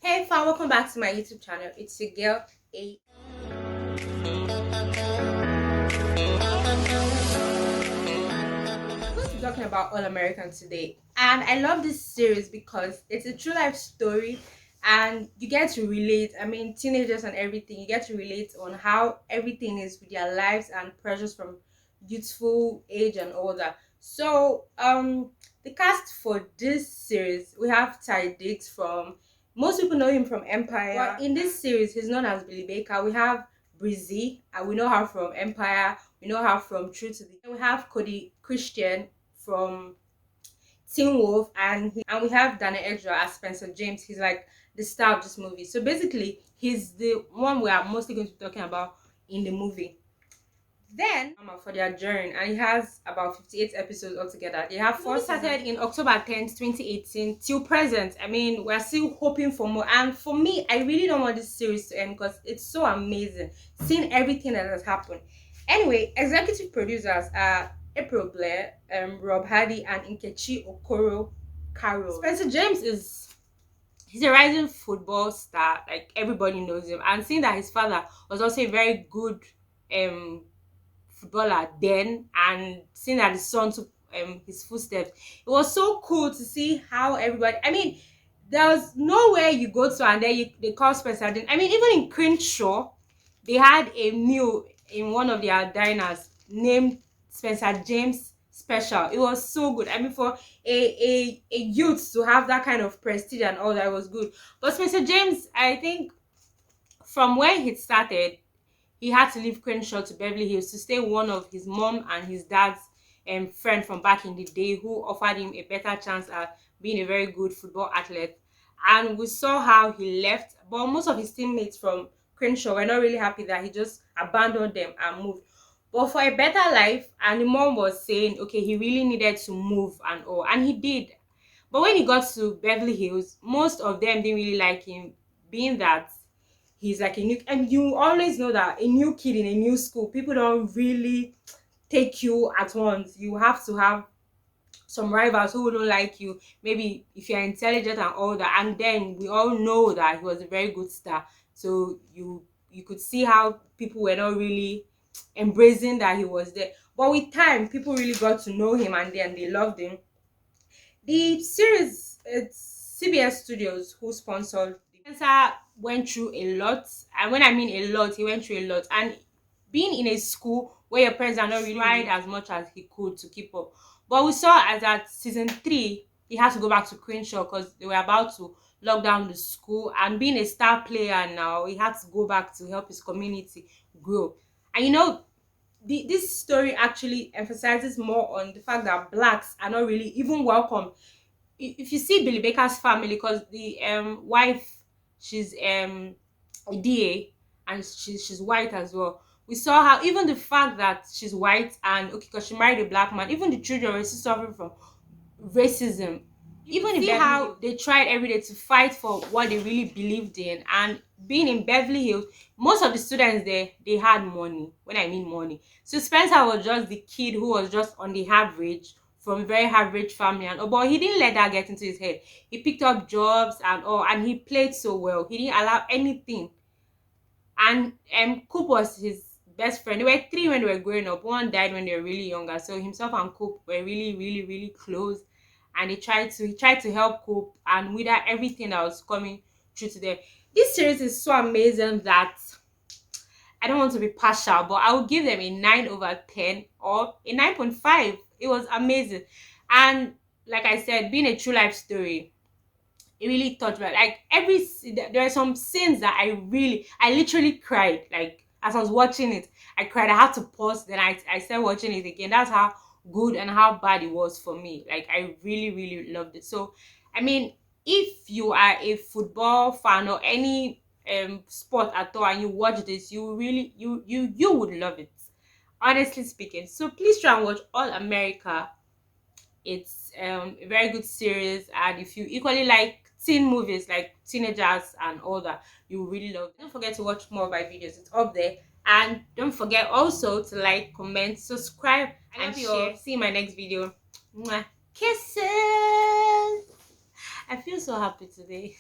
Hey fam, welcome back to my YouTube channel. It's your girl A. I'm going to be talking about All American today, and I love this series because it's a true life story and you get to relate. I mean, teenagers and everything, you get to relate on how everything is with their lives and pressures from youthful age and all that. The cast for this series, we have Ty Diggs from, most people know him from Empire, but in this series he's known as Billy Baker. We have Breezy, and we know her from Empire. We know her from True to the. And we have Cody Christian from Teen Wolf, and we have Danny Extra as Spencer James. He's like the star of this movie. So basically, he's the one we are mostly going to be talking about in the movie. Then for their journey, and it has about 58 episodes altogether. They have four started in October 10th, 2018 till present. I mean, we're still hoping for more, and for me, I really don't want this series to end because it's so amazing seeing everything that has happened. Anyway, executive producers are April Blair, Rob Hardy, and Nkechi Okoro Carroll. Spencer James he's a rising football star, like everybody knows him, and seeing that his father was also a very good um footballer then, and seeing that his son took his footsteps, it was so cool to see how everybody, I mean, there was nowhere you go to and then they call Spencer James. I mean, even in Crenshaw they had a meal in one of their diners named Spencer James Special. It was so good. I mean, for a youth to have that kind of prestige and all that, was good. But Spencer James, I think from where he started, he had to leave Crenshaw to Beverly Hills to stay with one of his mom and his dad's friend from back in the day, who offered him a better chance at being a very good football athlete. And we saw how he left, but most of his teammates from Crenshaw were not really happy that he just abandoned them and moved. But for a better life, and the mom was saying, okay, he really needed to move and all, and he did. But when he got to Beverly Hills, most of them didn't really like him, being that he's like a new, and you always know that a new kid in a new school, people don't really take you at once. You have to have some rivals who don't like you, maybe if you're intelligent and all that. And then we all know that he was a very good star, so you could see how people were not really embracing that he was there. But with time, people really got to know him, and then they loved him. The series, it's CBS Studios who sponsored. Spencer went through a lot, and when I mean a lot, he went through a lot. And being in a school where your parents are not really tried as much as he could to keep up. But we saw as at season 3, he had to go back to Crenshaw because they were about to lock down the school. And being a star player now, he had to go back to help his community grow. And you know, this story actually emphasizes more on the fact that blacks are not really even welcome. If you see Billy Baker's family, because the wife, she's a DA, and she's white as well. We saw how even the fact that she's white, and okay, because she married a black man, even the children were still suffering from racism. Even in Beverly how Hills, they tried every day to fight for what they really believed in. And being in Beverly Hills, most of the students there, they had money. When I mean money, so Spencer was just the kid who was just on the average, from a very average family, and but he didn't let that get into his head. He picked up jobs and all, and he played so well. He didn't allow anything. And Coop was his best friend. They were three when they were growing up. One died when they were really younger, so himself and Coop were really, really, really close. And he tried to help Coop, and with that, everything that was coming through to them. This series is so amazing that I don't want to be partial, but I will give them a 9/10 or a 9.5. It was amazing. And like I said, being a true life story, it really touched me. Like there are some scenes that I literally cried. Like as I was watching it, I cried. I had to pause, then I started watching it again. That's how good and how bad it was for me. Like I really, really loved it. So I mean, if you are a football fan or any sport at all, and you watch this, you really you would love it, honestly speaking. So please try and watch All America. It's a very good series, and if you equally like teen movies, like teenagers and all that, you will really love it. Don't forget to watch more of my videos, it's up there. And don't forget also to like, comment, subscribe, and share. See you in my next video. Mwah. Kisses. I feel so happy today.